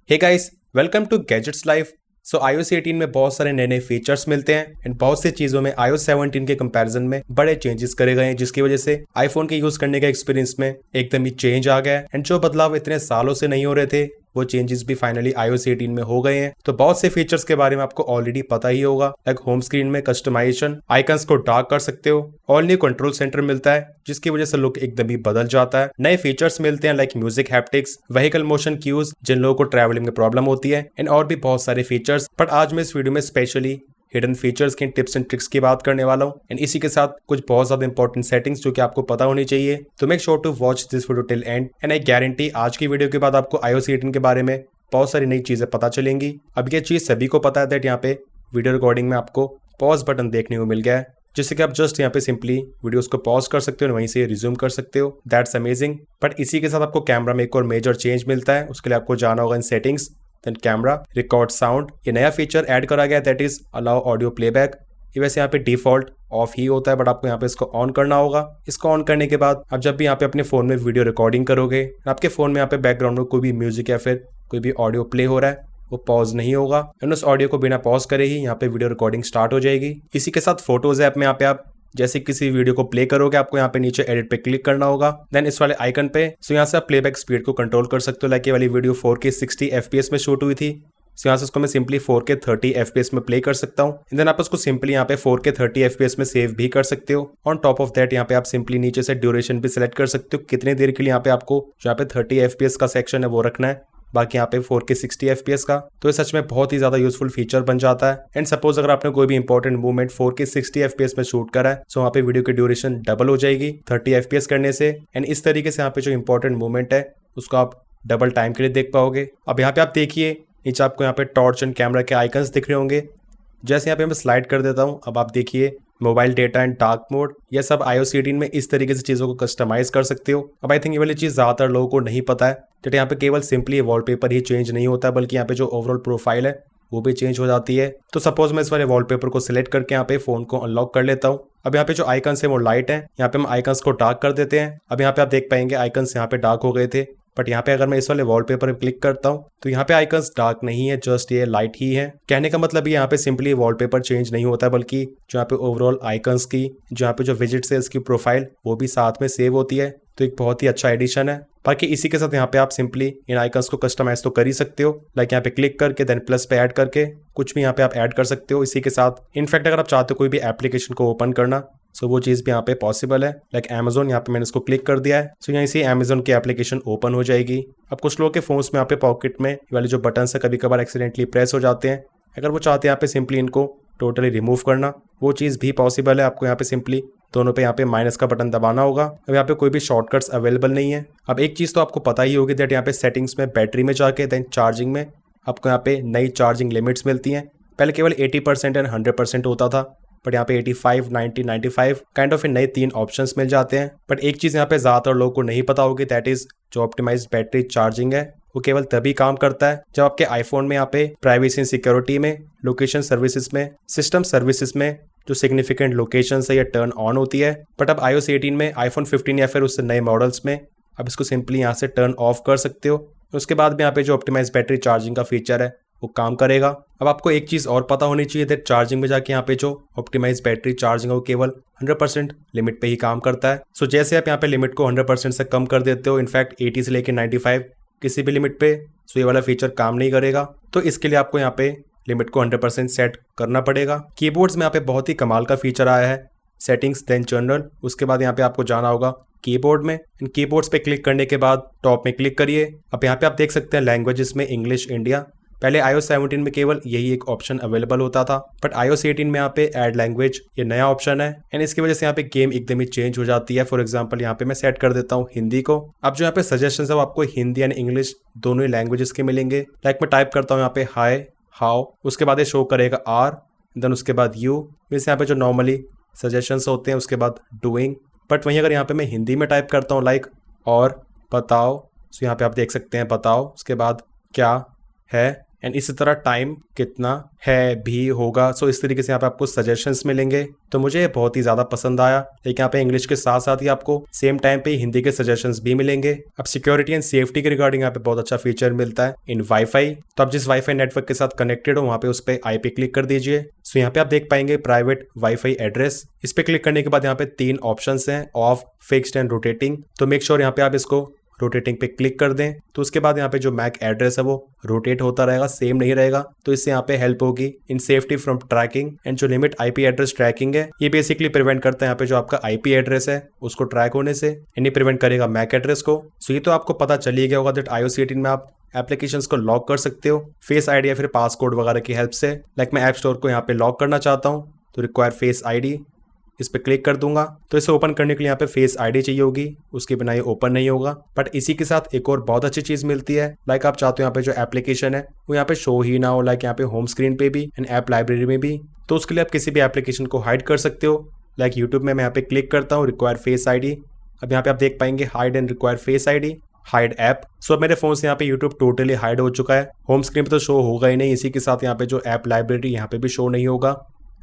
Hey guys, welcome to gadgets life. So iOS 18 में बहुत सारे नए नए फीचर्स मिलते हैं एंड बहुत सी चीज़ों में iOS 17 के कंपैरिजन में बड़े चेंजेस करे गए हैं, जिसकी वजह से आईफोन के यूज़ करने का एक्सपीरियंस में एकदम ही चेंज आ गया है। एंड जो बदलाव इतने सालों से नहीं हो रहे थे वो चेंजेस भी फाइनली iOS 18 में हो गए हैं। तो बहुत से फीचर्स के बारे में आपको ऑलरेडी पता ही होगा, लाइक होम स्क्रीन में कस्टमाइजेशन, आइकन्स को डार्क कर सकते हो, ऑल न्यू कंट्रोल सेंटर मिलता है जिसकी वजह से लुक एकदम ही बदल जाता है। नए फीचर्स मिलते हैं like music haptics, vehicle motion cues जिन लोगों को ट्रैवलिंग में प्रॉब्लम होती है, एंड और भी बहुत सारे फीचर्स। बट आज मैं इस वीडियो में स्पेशली हिडन फीचर्स की टिप्स एंड ट्रिक्स की बात करने वाला हूँ एंड इसी के साथ कुछ बहुत ज्यादा इंपॉर्टेंट सेटिंग्स जो कि आपको पता होनी चाहिए। तो make sure to watch this video till end and I guarantee आज की वीडियो के बाद आपको iOS 18 के बारे में बहुत सारी नई चीजें पता चलेंगी। अब ये चीज सभी को पता है दैट यहाँ पे वीडियो रिकॉर्डिंग में आपको पॉज बटन देखने को मिल गया है, जिससे कि आप जस्ट यहाँ पे सिंपली वीडियोस को पॉज कर सकते हो और वहीं से रिज्यूम कर सकते हो। That's amazing. बट इसी के साथ आपको कैमरा में एक और मेजर चेंज मिलता है। उसके लिए आपको जाना होगा in settings, then camera, record sound. ये नया फीचर ऐड करा गया that is allow audio playback. ये वैसे यहाँ पे डिफॉल्ट ऑफ ही होता है, बट आपको यहाँ पे इसको ऑन करना होगा। इसको ऑन करने के बाद आप जब भी यहाँ पे अपने फोन में वीडियो रिकॉर्डिंग करोगे, आपके फोन में यहाँ पे बैकग्राउंड में कोई भी म्यूजिक या फिर कोई भी ऑडियो प्ले हो रहा है वो पॉज नहीं होगा एंड उस ऑडियो को बिना पॉज करे ही यहाँ पे वीडियो रिकॉर्डिंग स्टार्ट हो जाएगी। इसी के साथ फोटोज ऐप में यहाँ पे आप जैसे किसी वीडियो को प्ले करोगे, आपको यहाँ पे नीचे एडिट पे क्लिक करना होगा, देन इस वाले आइकन पे। सो यहाँ से आप प्लेबैक स्पीड को कंट्रोल कर सकते हो। लाइक ये वाली वीडियो 4K 60 FPS में शूट हुई थी, सो यहाँ से उसको मैं सिंपली 4K 30 FPS में प्ले कर सकता हूँ। देन आप उसको सिंपली यहाँ पे 4K 30 FPS में सेव भी कर सकते हो। ऑन टॉप ऑफ दैट यहाँ पे आप सिंपली नीचे से ड्यूरेशन भी सिलेक्ट कर सकते हो, कितने देर के लिए यहाँ पे आपको जो यहाँ पे 30 FPS का सेक्शन है वो रखना है, बाकी यहाँ पे 4K 60 FPS का। तो ये सच में बहुत ही ज्यादा यूजफुल फीचर बन जाता है। एंड सपोज अगर आपने कोई भी इंपॉर्टेंट मूवमेंट 4K 60 FPS में शूट करा है, सो वहाँ पे वीडियो की ड्यूरेशन डबल हो जाएगी 30 FPS करने से। एंड इस तरीके से यहाँ पे जो इंपॉर्टेंट मूवमेंट है उसको आप डबल टाइम के लिए देख पाओगे। अब यहाँ पे आप देखिए नीचे आपको यहाँ पे टॉर्च एंड कैमरा के आइकन्स दिख रहे होंगे। जैसे यहाँ पे मैं स्लाइड कर देता हूँ, अब आप देखिए mobile data and dark mode, ये सब iOS 18 में इस तरीके से चीज़ों को कस्टमाइज कर सकते हो। अब आई थिंक ये वाली चीज़ ज़्यादातर लोगों को नहीं पता है, तो यहाँ पे केवल सिंपली वॉलपेपर ही चेंज नहीं होता, बल्कि यहाँ पे जो ओवरऑल प्रोफाइल है वो भी चेंज हो जाती है। तो सपोज मैं इस वाले वॉलपेपर को सिलेक्ट करके यहाँ पे फोन को अनलॉक कर लेता हूँ। अब यहाँ पे जो आइकन्स है वो लाइट है, यहाँ पे हम आइकन्स को डार्क कर देते हैं। अब यहाँ पे आप देख पाएंगे आइकन्स यहाँ पे डार्क हो गए थे, बट यहाँ पे अगर मैं इस वाले वॉलपेपर पे क्लिक करता हूँ तो यहाँ पे आइकन्स डार्क नहीं है, जस्ट ये लाइट ही है। कहने का मतलब ये यहाँ पे सिंपली वॉलपेपर चेंज नहीं होता, बल्कि जो यहाँ पे ओवरऑल आइकन्स की जो यहाँ पे जो विजिट्स है इसकी प्रोफाइल वो भी साथ में सेव होती है। तो एक बहुत ही अच्छा एडिशन है। बाकी इसी के साथ यहाँ पे आप सिंपली इन आइकन्स को कस्टमाइज तो कर ही सकते हो, लाइक यहाँ पे क्लिक करके देन प्लस पे ऐड करके कुछ भी यहाँ पे आप ऐड कर सकते हो। इसी के साथ इनफैक्ट अगर आप चाहते हो कोई भी एप्लीकेशन को ओपन करना, सो वो चीज़ भी यहाँ पे पॉसिबल है। लाइक अमेजोन, यहाँ पे मैंने इसको क्लिक कर दिया है, सो यहाँ से अमेजोन की एप्लीकेशन ओपन हो जाएगी। अब कुछ लोगों के फोन्स में यहाँ पे पॉकेट में वाले जो बटन है कभी कभार एक्सीडेंटली प्रेस हो जाते हैं, अगर वो चाहते हैं यहाँ पे सिंपली इनको टोटली रिमूव करना, वो चीज़ भी पॉसिबल है। आपको यहाँ पे सिंपली दोनों पे यहाँ पे माइनस का बटन दबाना होगा। अब यहाँ पे कोई भी शॉर्टकट्स अवेलेबल नहीं है। अब एक चीज़ तो आपको पता ही होगी दैट यहाँ पे सेटिंग्स में बैटरी में जाके देन चार्जिंग में आपको यहाँ पे नई चार्जिंग लिमिट्स मिलती हैं। पहले केवल 80% एंड 100% होता था, बट यहाँ पे 85, 90, 95 काइंड ऑफ नए 3 ऑप्शंस मिल जाते हैं। बट एक चीज़ यहाँ पे ज़्यादातर लोगों को नहीं पता होगी, दैट इज जो ऑप्टिमाइज बैटरी चार्जिंग है वो केवल तभी काम करता है जब आपके आईफोन में यहाँ पे प्राइवेसी एंड सिक्योरिटी में, लोकेशन सर्विसेज में, सिस्टम सर्विसेज में जो सिग्निफिकेंट लोकेशन है या टर्न ऑन होती है। बट अब iOS 18 में आईफोन 15 या फिर उससे नए मॉडल्स में अब इसको सिंपली यहाँ से टर्न ऑफ कर सकते हो। उसके बाद में यहाँ पे जो ऑप्टिमाइज बैटरी चार्जिंग का फीचर है वो काम करेगा। अब आपको एक चीज़ और पता होनी चाहिए दैट चार्जिंग में जाके यहाँ पे जो ऑप्टिमाइज बैटरी चार्जिंग है वो केवल 100% लिमिट पे ही काम करता है। सो जैसे आप यहाँ पे लिमिट को 100% से कम कर देते हो, इनफैक्ट 80 से लेकर 95 किसी भी लिमिट पे, सो ये वाला फीचर काम नहीं करेगा। तो इसके लिए आपको यहाँ पे लिमिट को 100% सेट करना पड़ेगा। कीबोर्ड्स में यहाँ पे बहुत ही कमाल का फीचर आया है, सेटिंग्स देन जनरल। उसके बाद यहाँ पे आपको जाना होगा कीबोर्ड में। इन कीबोर्ड्स पे क्लिक करने के बाद टॉप में क्लिक करिए। अब यहाँ पे आप देख सकते हैं लैंग्वेजेस में इंग्लिश इंडिया। पहले iOS 17 में केवल यही एक ऑप्शन अवेलेबल होता था, बट iOS 18 में यहाँ पे ऐड लैंग्वेज ये नया ऑप्शन है एंड इसकी वजह से यहाँ पे गेम एकदम ही चेंज हो जाती है। फॉर एग्जांपल यहाँ पे मैं सेट कर देता हूँ हिंदी को। अब जो यहाँ पे सजेशंस है वो आपको हिंदी एंड इंग्लिश दोनों ही लैंग्वेजेस के मिलेंगे। लाइक मैं टाइप करता हूँ यहाँ पे हाई, हाउ, उसके बाद ये शो करेगा आर, देन उसके बाद यू, मीन्स यहाँ पे जो नॉर्मली सजेशंस होते हैं, उसके बाद डूइंग। बट वहीं अगर यहाँ पे मैं हिंदी में टाइप करता हूँ लाइक और बताओ, सो यहाँ पे आप देख सकते हैं बताओ, उसके बाद क्या है, एंड इसी तरह टाइम कितना है भी होगा। सो इस तरीके से यहाँ पे आपको सजेशंस मिलेंगे। तो मुझे ये बहुत ही ज्यादा पसंद आया। लेकिन यहाँ पे इंग्लिश के साथ साथ ही आपको सेम टाइम पे हिंदी के सजेशंस भी मिलेंगे। अब सिक्योरिटी एंड सेफ्टी के रिगार्डिंग यहाँ पे बहुत अच्छा फीचर मिलता है इन वाईफाई। तो आप जिस वाईफाई नेटवर्क के साथ कनेक्टेड हो वहाँ पे उस पर आई पे क्लिक कर दीजिए। सो यहाँ पे आप देख पाएंगे प्राइवेट वाईफाई एड्रेस। इस पे क्लिक करने के बाद यहाँ पे 3 ऑप्शंस हैं, ऑफ, फिक्स्ड एंड रोटेटिंग। तो मेक श्योर यहाँ पे आप इसको रोटेटिंग पे क्लिक कर दें। तो उसके बाद यहाँ पे जो मैक एड्रेस है वो रोटेट होता रहेगा, सेम नहीं रहेगा। तो इससे यहाँ पे हेल्प होगी इन सेफ्टी फ्रॉम ट्रैकिंग। एंड जो लिमिट आईपी एड्रेस ट्रैकिंग है ये बेसिकली प्रिवेंट करता है यहाँ पे जो आपका आईपी एड्रेस है उसको ट्रैक होने से, यानी प्रिवेंट करेगा मैक एड्रेस को। सो ये तो आपको पता चल ही गया होगा दैट iOS 18 में आप एप्लीकेशंस को लॉक कर सकते हो फेस आईडी या फिर पासकोड वगैरह की हेल्प से। लाइक मैं ऐप स्टोर को यहाँ पे लॉक करना चाहता हूँ तो रिक्वायर फेस आईडी, इस पे क्लिक कर दूंगा। तो इसे ओपन करने के लिए यहाँ पे फेस आईडी चाहिए होगी, उसके बिना ये ओपन नहीं होगा। बट इसी के साथ एक और बहुत अच्छी चीज मिलती है। लाइक आप चाहते हो यहाँ पे जो एप्लीकेशन है वो यहाँ पे शो ही ना हो, लाइक यहाँ पे होम स्क्रीन पे भी एंड ऐप लाइब्रेरी में भी। तो उसके लिए आप किसी भी एप्लीकेशन को हाइड कर सकते हो। लाइक यूट्यूब में मैं यहाँ पे क्लिक करता हूँ रिक्वायर फेस आईडी। अब यहाँ पे आप देख पाएंगे hide and require face ID, hide app. So अब मेरे फोन से यहाँ पे यूट्यूब टोटली हाइड हो चुका है। होम स्क्रीन पे तो शो होगा ही नहीं, इसी के साथ यहाँ पे जो ऐप लाइब्रेरी यहाँ पे भी शो नहीं होगा।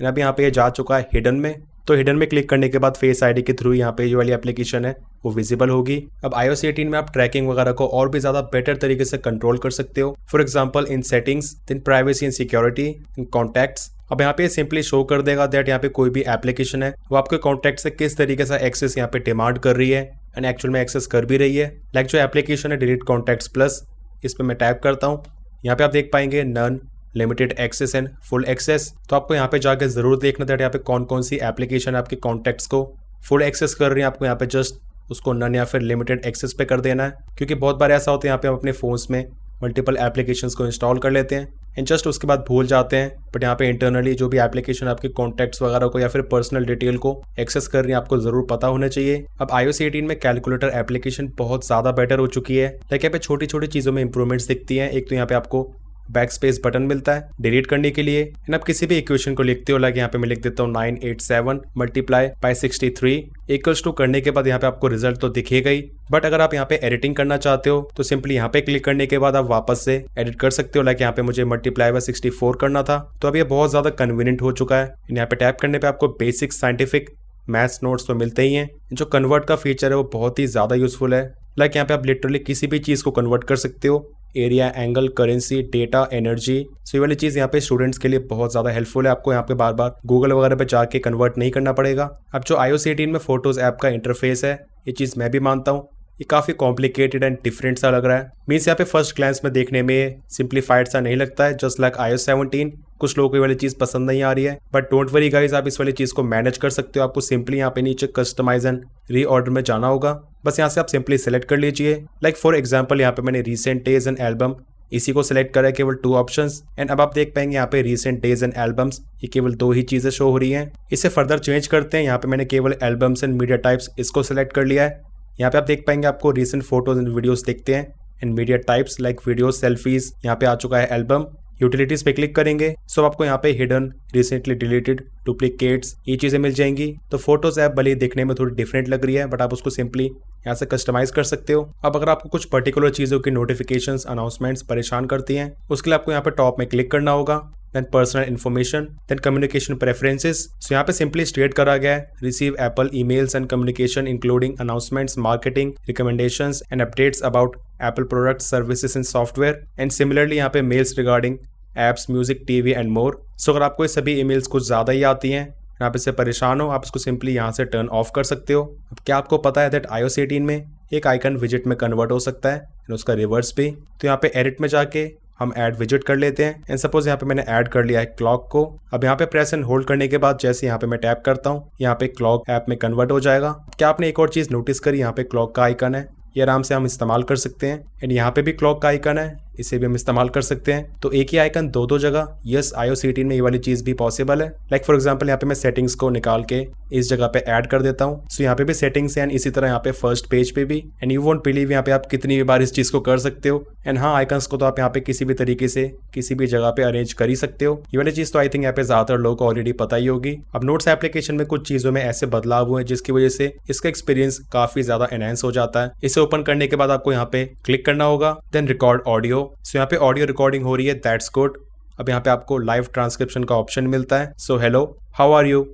अब यहाँ पे ये जा चुका है हिडन में। तो हिडन में क्लिक करने के बाद फेस आईडी के थ्रू यहाँ पे जो वाली एप्लीकेशन है वो विजिबल होगी। अब iOS 18 में आप ट्रैकिंग वगैरह को और भी ज्यादा बेटर तरीके से कंट्रोल कर सकते हो। For example in settings, then privacy and security, in contacts. अब यहाँ पे सिंपली शो कर देगा दैट यहाँ पे कोई भी एप्लीकेशन है वो आपके कॉन्टैक्ट से किस तरीके से एक्सेस यहाँ पे डिमांड कर रही है एंड एक्चुअल में एक्सेस कर भी रही है। लाइक जो एप्लीकेशन है डिलीट कॉन्टैक्ट्स प्लस, इस पे मैं टैप करता हूँ। यहाँ पे आप देख पाएंगे none, limited access and full access. तो आपको यहाँ पे जाकर जरूर देखना था यहाँ पे कौन कौन सी एप्लीकेशन आपके कॉन्टैक्ट्स को फुल एक्सेस कर रही है। आपको यहाँ पे जस्ट उसको नन या फिर लिमिटेड एक्सेस पे कर देना है, क्योंकि बहुत बार ऐसा होता है यहाँ पे हम अपने फोन्स में मल्टीपल एप्लीकेशंस को इंस्टॉल कर लेते हैं एंड जस्ट उसके बाद भूल जाते हैं। बट यहाँ पे इंटरनली जो भी एप्लीकेशन आपके कॉन्टैक्ट्स वगैरह को या फिर पर्सनल डिटेल को एक्सेस कर रही है आपको जरूर पता होना चाहिए। अब iOS 18 में कैलकुलेटर एप्लीकेशन बहुत ज्यादा बेटर हो चुकी है। लाइक यहाँ पे छोटी छोटी चीजों में इंप्रूवमेंट्स दिखती हैं। एक तो यहाँ पे आपको बैक स्पेस बटन मिलता है डिलीट करने के लिए। एंड आप किसी भी इक्वेशन को लिखते हो, लाइक यहाँ पे मैं लिख देता हूँ 987 मल्टीप्लाई बाय 63 इक्वल्स टू करने के बाद यहाँ पे आपको रिजल्ट तो दिखेगा ही। बट अगर आप यहाँ पे एडिटिंग करना चाहते हो तो सिंपली यहाँ पे क्लिक करने के बाद आप वापस से एडिट कर सकते हो। लाइक यहाँ पे मुझे मल्टीप्लाई बाय 64 करना था, तो अब ये बहुत ज्यादा कन्वीनियंट हो चुका है। यहाँ पे टैप करने पे आपको बेसिक साइंटिफिक मैथ्स नोट्स तो मिलते ही हैं। जो कन्वर्ट का फीचर है वो बहुत ही ज्यादा यूजफुल है। लाइक यहाँ पे आप लिटरली किसी भी चीज को कन्वर्ट कर सकते हो, area, angle, currency, data, energy. So ये वाली चीज यहाँ पे स्टूडेंट्स के लिए बहुत ज्यादा हेल्पफुल है। आपको यहाँ पे बार बार गूगल वगैरह पे जाके कन्वर्ट नहीं करना पड़ेगा। अब जो iOS 18 में फोटोज ऐप का इंटरफेस है, ये चीज मैं भी मानता हूँ ये काफी कॉम्प्लिकेटेड एंड डिफरेंट सा लग रहा है। मीन्स यहाँ पे फर्स्ट ग्लैंस में देखने में सिंप्लीफाइड सा नहीं लगता है, जस्ट लाइक iOS 17। कुछ लोगों को ये वाली चीज पसंद नहीं आ रही है, बट डोंट वरी गाइस, आप इस वाली चीज को मैनेज कर सकते हो। आपको सिंपली यहाँ पे नीचे कस्टमाइज एंड रीऑर्डर में जाना होगा। बस यहाँ से आप सिंपली सेलेक्ट कर लीजिए। लाइक फॉर एग्जाम्पल यहाँ पे मैंने रिसेंट डेज एंड एल्बम इसी को सिलेक्ट करा है, केवल 2 ऑप्शंस। एंड अब आप देख पाएंगे यहाँ पे रिसेंट डेज एंड एल्बम्स, ये केवल 2 ही चीजें शो हो रही हैं। इसे फर्दर चेंज करते हैं। यहाँ पे मैंने केवल एल्बम्स एंड मीडिया टाइप्स इसको सिलेक्ट कर लिया है। यहाँ पे आप देख पाएंगे आपको रिसेंट फोटोज एंड वीडियोस दिखते हैं and media types like video, selfies. यहाँ पे आ चुका है एल्बम। यूटिलिटीज पे क्लिक करेंगे, सो आपको यहाँ पे हिडन, रिसेंटली डिलीटेड, डुप्लीकेट्स, ये चीजें मिल जाएंगी। तो फोटोज ऐप भले दिखने में थोड़ी डिफरेंट लग रही है, बट आप उसको सिंपली यहाँ से कस्टमाइज कर सकते हो। अब अगर आपको कुछ पर्टिकुलर चीजों की नोटिफिकेशंस, अनाउंसमेंट्स परेशान करती हैं, उसके लिए आपको यहाँ पे टॉप में क्लिक करना होगा। Then personal information, then communication preferences. So यहाँ पे सिंपली स्टेट करा गया है receive Apple emails and communication including announcements, marketing, recommendations and updates about Apple products, services and software. And similarly यहाँ पे mails regarding apps, music, TV and more. So अगर आपको ये सभी ईमेल्स कुछ ज्यादा ही आती हैं, आप इससे परेशान हो, आप इसको सिंपली यहाँ से टर्न ऑफ कर सकते हो। अब क्या आपको पता है दैट iOS 18 में एक आइकन विजिट में कन्वर्ट हो सकता है एंड उसका रिवर्स भी। तो यहाँ पे एडिट में जाके हम ऐड विजिट कर लेते हैं। एंड सपोज यहाँ पे मैंने ऐड कर लिया है क्लॉक को। अब यहाँ पे प्रेस एंड होल्ड करने के बाद जैसे यहाँ पे मैं टैप करता हूँ, यहाँ पे क्लॉक ऐप में कन्वर्ट हो जाएगा। क्या आपने एक और चीज नोटिस करी, यहाँ पे क्लॉक का आइकन है, ये आराम से हम इस्तेमाल कर सकते हैं। एंड यहाँ पे भी क्लॉक का आइकन है, इसे भी हम इस्तेमाल कर सकते हैं। तो एक ही आइकन दो जगह, यस iOS 18 में ये वाली चीज भी पॉसिबल है। लाइक फॉर एग्जांपल यहाँ पे मैं सेटिंग्स को निकाल के इस जगह पे ऐड कर देता हूँ। सो यहाँ पे भी सेटिंग्स है एंड इसी तरह यहाँ पे फर्स्ट पेज पे भी। एंड यू वोंट बिलीव यहाँ पे आप कितनी भी बार इस चीज को कर सकते हो। एंड हाँ, आइकन्स को तो आप यहाँ पे किसी भी तरीके से किसी भी जगह पे अरेंज कर ही सकते हो। ये वाली चीज तो आई थिंक यहाँ पे ज्यादातर लोगों को ऑलरेडी पता ही होगी। अब नोट्स एप्लीकेशन में कुछ चीजों में ऐसे बदलाव हुए जिसकी वजह से इसका एक्सपीरियंस काफी ज्यादा एनहांस हो जाता है। इसे ओपन करने के बाद आपको यहाँ पे क्लिक करना होगा, देन रिकॉर्ड ऑडियो। सो यहाँ पे ऑडियो रिकॉर्डिंग हो रही है, दैट्स गुड। अब यहाँ पे आपको लाइव ट्रांसक्रिप्शन का ऑप्शन मिलता है। So hello, how are you,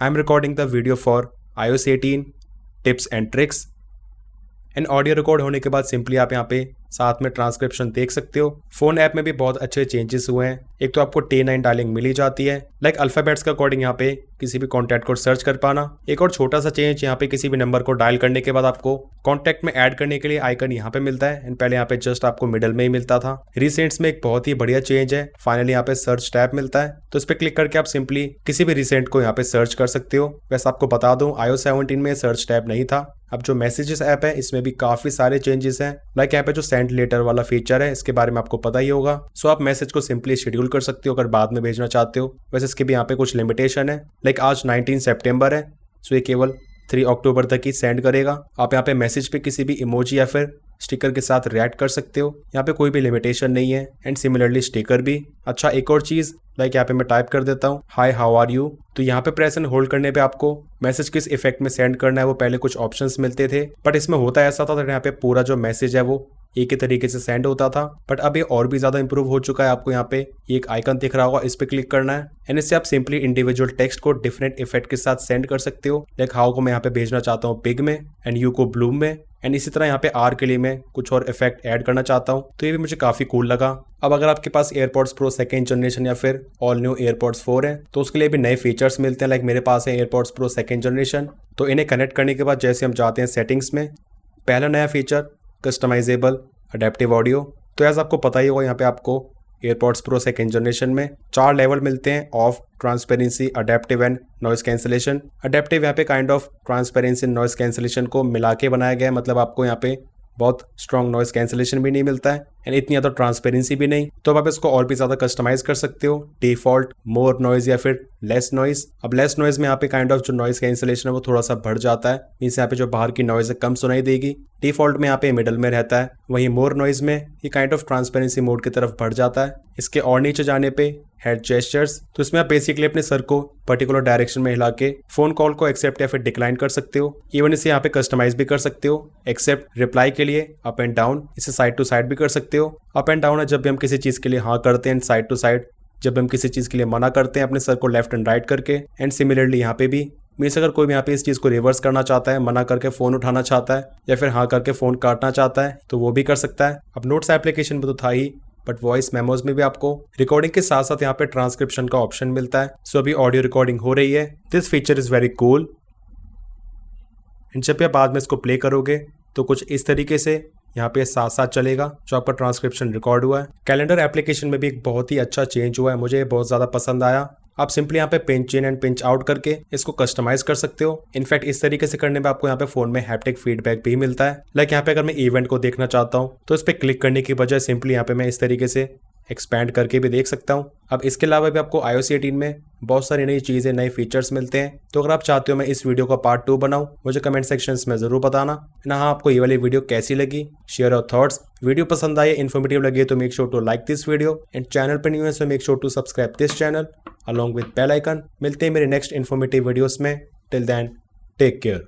I am recording the video for iOS 18 tips and tricks. And audio record होने के बाद सिंपली आप यहाँ पे साथ में ट्रांसक्रिप्शन देख सकते हो। फोन ऐप में भी बहुत अच्छे चेंजेस हुए हैं। एक तो आपको T9 डायलिंग मिल ही जाती है, लाइक अल्फाबेट्स के अकॉर्डिंग यहाँ पे किसी भी कॉन्टैक्ट को सर्च कर पाना। एक और छोटा सा चेंज, यहाँ पे किसी भी नंबर को डायल करने के बाद आपको कॉन्टैक्ट में ऐड करने के लिए आइकन यहाँ पे मिलता है, एंड पहले यहाँ पे जस्ट आपको मिडल में ही मिलता था। रिसेंट्स में एक बहुत ही बढ़िया चेंज है, फाइनली यहाँ पे सर्च टैब मिलता है, तो इस पर क्लिक करके आप सिंपली किसी भी रिसेंट को यहाँ पे सर्च कर सकते हो। वैसे आपको बता दूं iOS 17 में सर्च टैब नहीं था। अब जो मैसेजेस ऐप है इसमें भी काफी सारे चेंजेस हैं, लाइक यहाँ पे जो सेंड लेटर वाला फीचर है इसके बारे में आपको पता ही होगा। सो आप मैसेज को सिंपली शेड्यूल कर सकते हो अगर बाद में भेजना चाहते हो। वैसे इसके भी यहाँ पे कुछ लिमिटेशन है, लाइक आज 19 सितंबर है, सो ये केवल 3 अक्टूबर तक ही सेंड करेगा। आप यहाँ पे मैसेज पे किसी भी इमोजी या फिर स्टिकर के साथ रिएक्ट कर सकते हो, यहाँ पे कोई भी लिमिटेशन नहीं है। एंड सिमिलरली स्टिकर भी। अच्छा, एक और चीज, लाइक यहाँ पे मैं टाइप कर देता हूँ हाय हाउ आर यू, तो यहाँ पे प्रेस एंड होल्ड करने पे आपको मैसेज किस इफेक्ट में सेंड करना है वो पहले कुछ ऑप्शंस मिलते थे, बट इसमें होता ऐसा था यहाँ पे पूरा जो मैसेज है वो एक ही तरीके से सेंड होता था। बट अब ये और भी ज्यादा इंप्रूव हो चुका है। आपको यहाँ पे एक आइकन दिख रहा होगा, इस पे क्लिक करना है, एंड इससे आप सिंपली इंडिविजुअल टेक्स्ट को डिफरेंट इफेक्ट के साथ सेंड कर सकते हो। लाइक हाउ को मैं यहाँ पे भेजना चाहता हूँ बिग में, एंड यू को ब्लूम में, एंड इसी तरह यहाँ पे आर के लिए मैं कुछ और इफेक्ट ऐड करना चाहता हूँ, तो ये भी मुझे काफी कूल लगा। अब अगर आपके पास एयरपॉड्स प्रो 2nd जनरेशन या फिर ऑल न्यू एयरपॉड्स 4 है तो उसके लिए भी नए फीचर्स मिलते हैं। लाइक मेरे पास है एयरपॉड्स प्रो 2nd जनरेशन, तो इन्हें कनेक्ट करने के बाद जैसे हम जाते हैं सेटिंग्स में, पहला नया फीचर कस्टमाइजेबल अडेप्टिव ऑडियो। तो ऐसा आपको पता ही होगा, यहाँ पे आपको एयरपॉड्स प्रो 2nd जनरेशन में 4 लेवल मिलते हैं, of, transparency, adaptive and noise cancellation. Adaptive यहाँ पे kind of transparency noise cancellation को मिला के बनाया गया है, मतलब आपको यहाँ पे बहुत स्ट्रॉन्ग नॉइस कैंसिलेशन भी नहीं मिलता है एंड इतनी ज़्यादा ट्रांसपेरेंसी भी नहीं। तो अब आप इसको और भी ज़्यादा कस्टमाइज कर सकते हो, डिफॉल्ट, मोर नॉइज या फिर लेस नॉइज। अब लेस नॉइज में यहाँ पे काइंड ऑफ जो नॉइस कैंसिलेशन है वो थोड़ा सा बढ़ जाता है, मीन्स यहाँ पे जो बाहर की नॉइज है कम सुनाई देगी। डिफॉल्ट में यहाँ पे मिडल में रहता है, वहीं मोर नॉइज में ये काइंड ऑफ ट्रांसपेरेंसी मोड की तरफ बढ़ जाता है। इसके और नीचे जाने पे हेड जेस्चर्स, तो इसमें आप बेसिकली अपने सर को पर्टिकुलर डायरेक्शन में हिला के फोन कॉल को एक्सेप्ट या फिर डिक्लाइन कर सकते हो। इवन इसे यहाँ पे कस्टमाइज भी कर सकते हो, एक्सेप्ट रिप्लाई के लिए अप एंड डाउन, इसे साइड टू साइड भी कर सकते हो। अप एंड डाउन है जब भी हम किसी चीज के लिए हाँ करते हैं, साइड टू साइड जब हम किसी चीज के लिए मना करते हैं अपने सर को लेफ्ट एंड राइट करके। एंड सिमिलरली यहाँ पे भी मीन्स अगर कोई भी यहाँ पे इस चीज को रिवर्स करना चाहता है, मना करके फोन उठाना चाहता है या फिर हाँ करके फोन काटना चाहता है तो वो भी कर सकता है। अब नोट्स एप्लीकेशन में तो था ही, बट वॉइस मेमोज में भी आपको रिकॉर्डिंग के साथ साथ यहाँ पे ट्रांसक्रिप्शन का ऑप्शन मिलता है। सो अभी ऑडियो रिकॉर्डिंग हो रही है, this feature is very cool. And जब आप बाद में इसको प्ले करोगे तो कुछ इस तरीके से यहाँ पे साथ साथ चलेगा जो आपका ट्रांसक्रिप्शन रिकॉर्ड हुआ है। कैलेंडर एप्लीकेशन में भी एक बहुत ही अच्छा चेंज हुआ है, मुझे बहुत ज्यादा पसंद आया। आप सिंपली यहाँ पे pinch in and pinch out करके इसको कस्टमाइज कर सकते हो। इनफैक्ट इस तरीके से करने में आपको यहाँ पे फोन में हैप्टिक फीडबैक भी मिलता है। लाइक यहाँ पे अगर मैं इवेंट को देखना चाहता हूँ तो इस पे क्लिक करने की बजाय सिंपली यहाँ पे मैं इस तरीके से एक्सपैंड करके भी देख सकता हूँ। अब इसके अलावा भी आपको iOS 18 में बहुत सारी नई चीजें, नए फीचर्स मिलते हैं। तो अगर आप चाहते हो मैं इस वीडियो का पार्ट 2 बनाऊं, मुझे कमेंट सेक्शंस में जरूर बताना। ना हाँ, आपको ये वाली वीडियो कैसी लगी, शेयर योर थॉट्स। वीडियो पसंद आए, इन्फॉर्मेटिव लगे तो make sure to like this video, and channel पर न्यू है so make sure to subscribe this channel along with bell icon. मिलते हैं मेरे नेक्स्ट इन्फॉर्मेटिव वीडियोस में। Till then, take care.